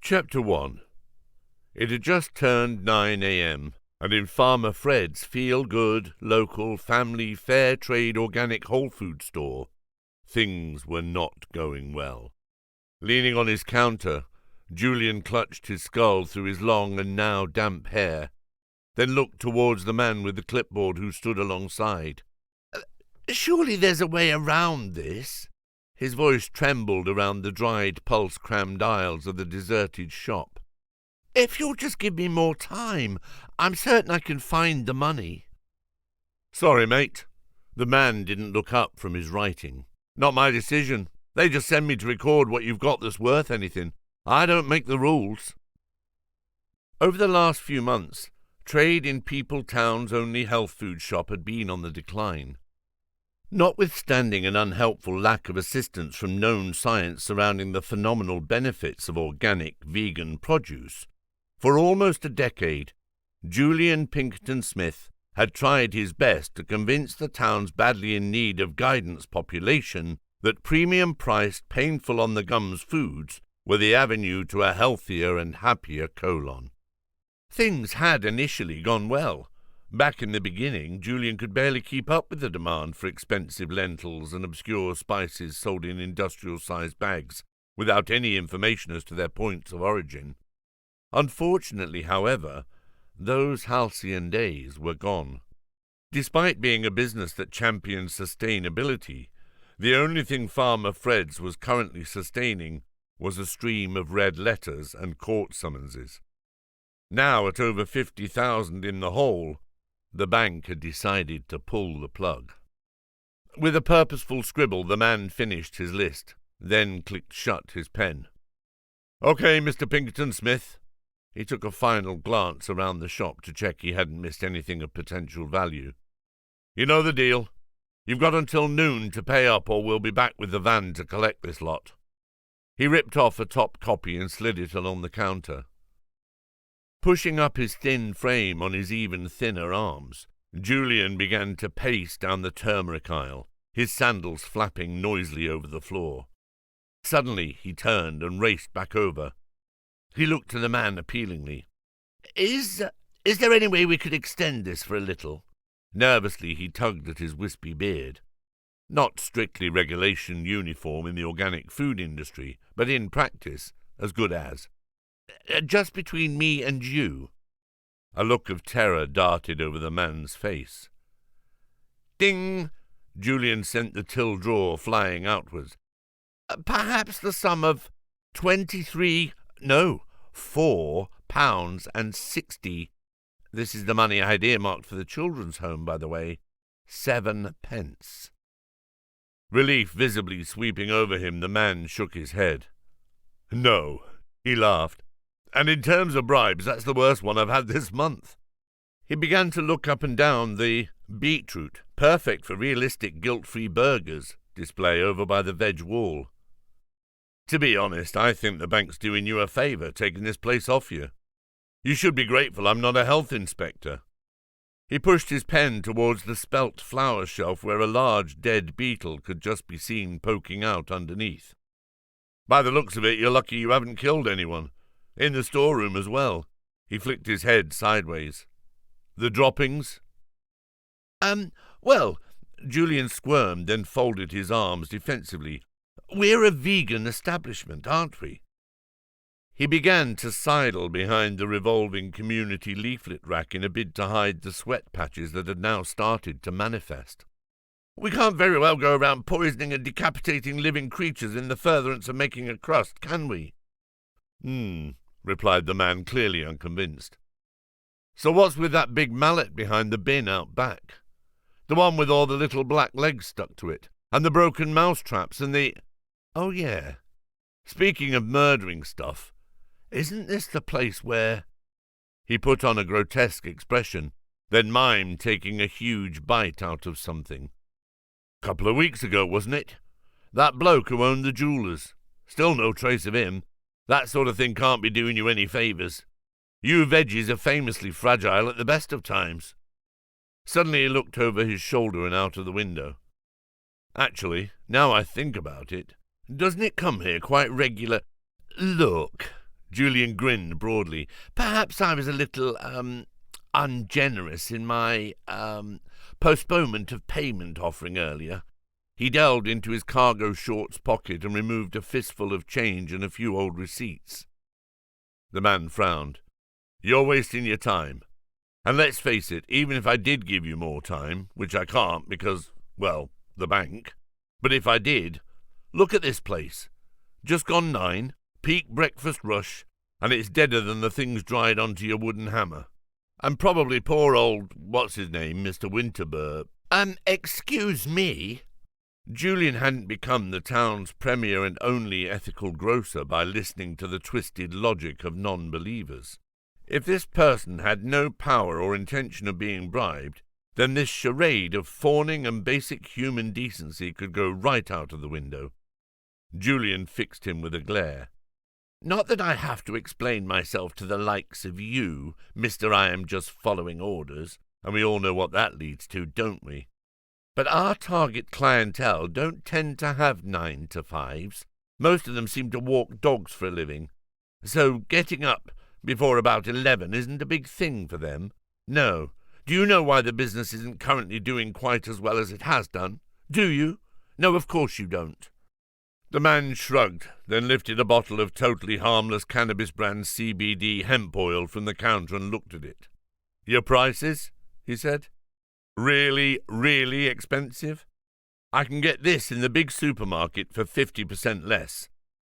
Chapter 1. It had just turned 9 a.m., and in Farmer Fred's feel-good, local, family, fair trade organic whole food store, things were not going well. Leaning on his counter, Julian clutched his skull through his long and now damp hair, then looked towards the man with the clipboard who stood alongside. "Surely there's a way around this?" His voice trembled around the dried, pulse-crammed aisles of the deserted shop. "If you'll just give me more time, I'm certain I can find the money." "Sorry, mate." The man didn't look up from his writing. "Not my decision. They just send me to record what you've got that's worth anything. I don't make the rules." Over the last few months, trade in People Town's only health food shop had been on the decline. Notwithstanding an unhelpful lack of assistance from known science surrounding the phenomenal benefits of organic vegan produce, for almost a decade, Julian Pinkerton Smith had tried his best to convince the town's badly in need of guidance population that premium-priced, painful-on-the-gums foods were the avenue to a healthier and happier colon. Things had initially gone well. Back in the beginning, Julian could barely keep up with the demand for expensive lentils and obscure spices sold in industrial-sized bags, without any information as to their points of origin. Unfortunately, however, those halcyon days were gone. Despite being a business that championed sustainability, the only thing Farmer Fred's was currently sustaining was a stream of red letters and court summonses. Now, at over 50,000 in the hole, the bank had decided to pull the plug. With a purposeful scribble, the man finished his list, then clicked shut his pen. "Okay, Mr. Pinkerton Smith." He took a final glance around the shop to check he hadn't missed anything of potential value. "You know the deal. You've got until noon to pay up, or we'll be back with the van to collect this lot." He ripped off a top copy and slid it along the counter. Pushing up his thin frame on his even thinner arms, Julian began to pace down the turmeric aisle, his sandals flapping noisily over the floor. Suddenly he turned and raced back over. He looked to the man appealingly. Is there any way we could extend this for a little?" Nervously he tugged at his wispy beard. Not strictly regulation uniform in the organic food industry, but in practice as good as. "Just between me and you." A look of terror darted over the man's face. Ding! Julian sent the till drawer flying outwards. "Perhaps the sum of £4.60. This is the money I had earmarked for the children's home, by the way. 7 pence. Relief visibly sweeping over him, the man shook his head. "No," he laughed. "And in terms of bribes, that's the worst one I've had this month." He began to look up and down the beetroot, perfect for realistic guilt-free burgers, display over by the veg wall. "To be honest, I think the bank's doing you a favour taking this place off you. You should be grateful I'm not a health inspector." He pushed his pen towards the spelt flower shelf where a large dead beetle could just be seen poking out underneath. "By the looks of it, you're lucky you haven't killed anyone. In the storeroom as well." He flicked his head sideways. "The droppings?" Well," Julian squirmed, then folded his arms defensively. "We're a vegan establishment, aren't we?" He began to sidle behind the revolving community leaflet rack in a bid to hide the sweat patches that had now started to manifest. "We can't very well go around poisoning and decapitating living creatures in the furtherance of making a crust, can we?" Replied the man, clearly unconvinced. "So what's with that big mallet behind the bin out back? The one with all the little black legs stuck to it, and the broken mouse traps and the... Oh, yeah. Speaking of murdering stuff, isn't this the place where—" He put on a grotesque expression, then mimed taking a huge bite out of something. "Couple of weeks ago, wasn't it? That bloke who owned the jewellers. Still no trace of him. That sort of thing can't be doing you any favours. You veggies are famously fragile at the best of times." Suddenly he looked over his shoulder and out of the window. "Actually, now I think about it, doesn't it come here quite regular—" "Look," Julian grinned broadly. "Perhaps I was a little, ungenerous in my, postponement of payment offering earlier." He delved into his cargo shorts pocket and removed a fistful of change and a few old receipts. The man frowned. "You're wasting your time. And let's face it, even if I did give you more time, which I can't because, well, the bank, but if I did, look at this place. Just gone 9, peak breakfast rush, and it's deader than the things dried onto your wooden hammer. And probably poor old, what's-his-name, Mr. Winterburn. Excuse me?" Julian hadn't become the town's premier and only ethical grocer by listening to the twisted logic of non-believers. If this person had no power or intention of being bribed, then this charade of fawning and basic human decency could go right out of the window. Julian fixed him with a glare. "Not that I have to explain myself to the likes of you, Mr. I am just following orders, and we all know what that leads to, don't we? But our target clientele don't tend to have 9 to 5s. Most of them seem to walk dogs for a living. So getting up before about 11 isn't a big thing for them. No. Do you know why the business isn't currently doing quite as well as it has done? Do you? No, of course you don't." The man shrugged, then lifted a bottle of totally harmless cannabis brand CBD hemp oil from the counter and looked at it. "Your prices?" he said. "Really, really expensive? I can get this in the big supermarket for 50% less,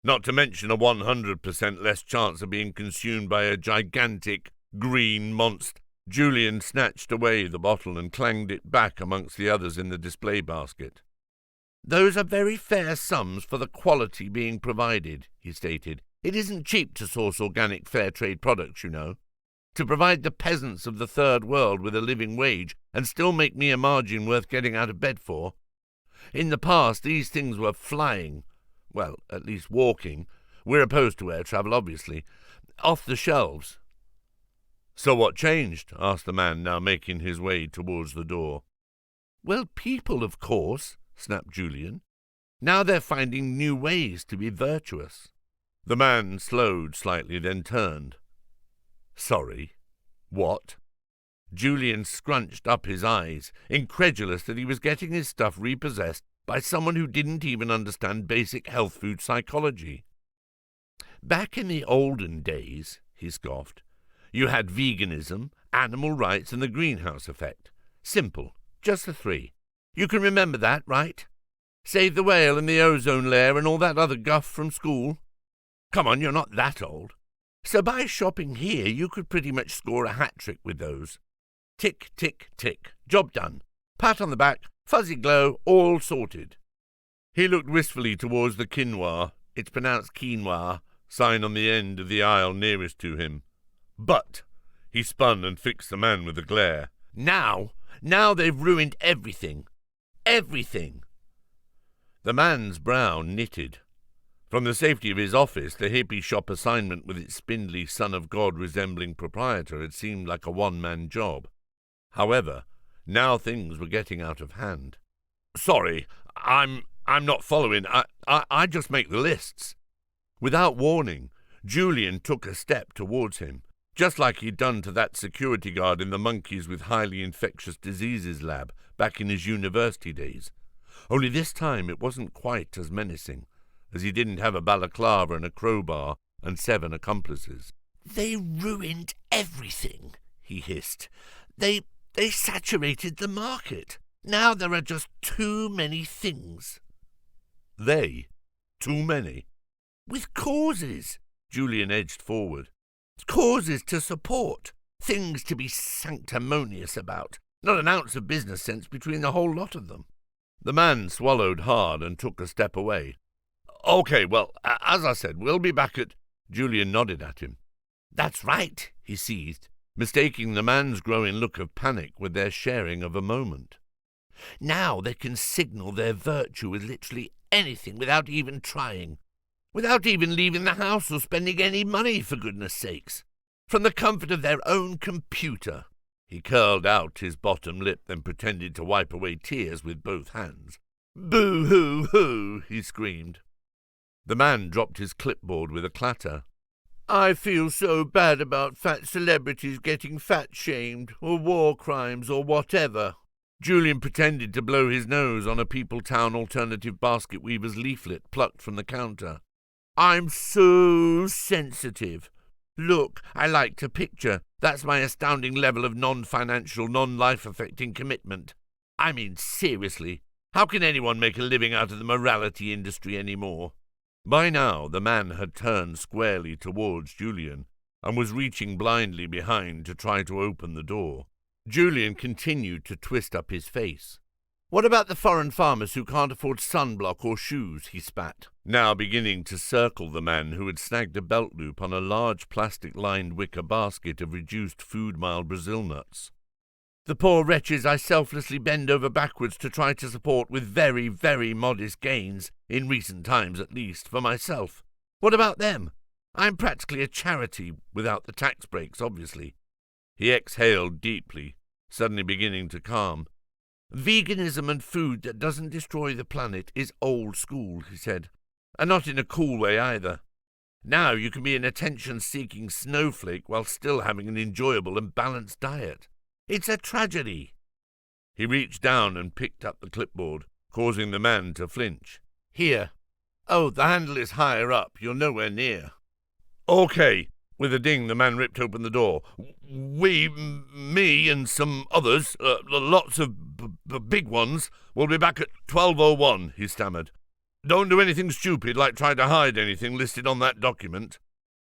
not to mention a 100% less chance of being consumed by a gigantic green monster." Julian snatched away the bottle and clanged it back amongst the others in the display basket. "Those are very fair sums for the quality being provided," he stated. "It isn't cheap to source organic fair trade products, you know. To provide the peasants of the third world with a living wage and still make me a margin worth getting out of bed for. In the past, these things were flying, well, at least walking, we're opposed to air travel, obviously, off the shelves." "So what changed?" asked the man, now making his way towards the door. "Well, people, of course," snapped Julian. "Now they're finding new ways to be virtuous." The man slowed slightly, then turned. "Sorry, what?" Julian scrunched up his eyes, incredulous that he was getting his stuff repossessed by someone who didn't even understand basic health food psychology. "Back in the olden days," he scoffed, "you had veganism, animal rights, and the greenhouse effect. Simple, just the 3. You can remember that, right? Save the whale and the ozone layer and all that other guff from school. Come on, you're not that old. So by shopping here, you could pretty much score a hat-trick with those. Tick, tick, tick. Job done. Pat on the back, fuzzy glow, all sorted." He looked wistfully towards the quinoa, it's pronounced quinoa, sign on the end of the aisle nearest to him. "But," he spun and fixed the man with a glare, Now they've ruined everything. Everything." The man's brow knitted. From the safety of his office, the hippie shop assignment with its spindly son-of-God-resembling proprietor had seemed like a one-man job. However, now things were getting out of hand. "Sorry, I'm not following. I just make the lists." Without warning, Julian took a step towards him, just like he'd done to that security guard in the monkeys with highly infectious diseases lab back in his university days. Only this time it wasn't quite as menacing, as he didn't have a balaclava and a crowbar and 7 accomplices. "They ruined everything," he hissed. They saturated the market. Now there are just too many things." "They? Too many?" "With causes." Julian edged forward. "Causes to support. Things to be sanctimonious about. Not an ounce of business sense between the whole lot of them." The man swallowed hard and took a step away. "Okay, well, as I said, we'll be back at—" Julian nodded at him. "That's right," he seethed, mistaking the man's growing look of panic with their sharing of a moment. "Now they can signal their virtue with literally anything without even trying. Without even leaving the house or spending any money, for goodness sakes. From the comfort of their own computer." He curled out his bottom lip, then pretended to wipe away tears with both hands. "Boo-hoo-hoo!" he screamed. The man dropped his clipboard with a clatter. I feel so bad about fat celebrities getting fat-shamed, or war crimes, or whatever. Julian pretended to blow his nose on a Peopletown Alternative Basket Weaver's leaflet plucked from the counter. I'm so sensitive. Look, I like to picture. That's my astounding level of non-financial, non-life-affecting commitment. I mean, seriously, how can anyone make a living out of the morality industry anymore? By now the man had turned squarely towards Julian and was reaching blindly behind to try to open the door. Julian continued to twist up his face. What about the foreign farmers who can't afford sunblock or shoes? He spat, now beginning to circle the man who had snagged a belt loop on a large plastic-lined wicker basket of reduced food-mild Brazil nuts. The poor wretches I selflessly bend over backwards to try to support with very, very modest gains, in recent times at least, for myself. What about them? I'm practically a charity, without the tax breaks, obviously. He exhaled deeply, suddenly beginning to calm. Veganism and food that doesn't destroy the planet is old school, he said, and not in a cool way either. Now you can be an attention-seeking snowflake while still having an enjoyable and balanced diet. It's a tragedy. He reached down and picked up the clipboard, causing the man to flinch. Here. Oh, the handle is higher up. You're nowhere near. Okay. With a ding, the man ripped open the door. Me and some others, lots of big ones, will be back at 12:01, he stammered. Don't do anything stupid like try to hide anything listed on that document.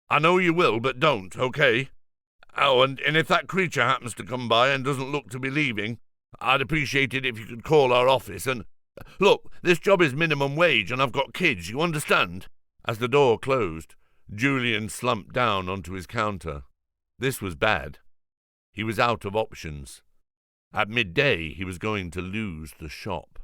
I know you will, but don't, okay? Oh, and if that creature happens to come by and doesn't look to be leaving, I'd appreciate it if you could call our office and... Look, this job is minimum wage and I've got kids, you understand? As the door closed, Julian slumped down onto his counter. This was bad. He was out of options. At midday, he was going to lose the shop.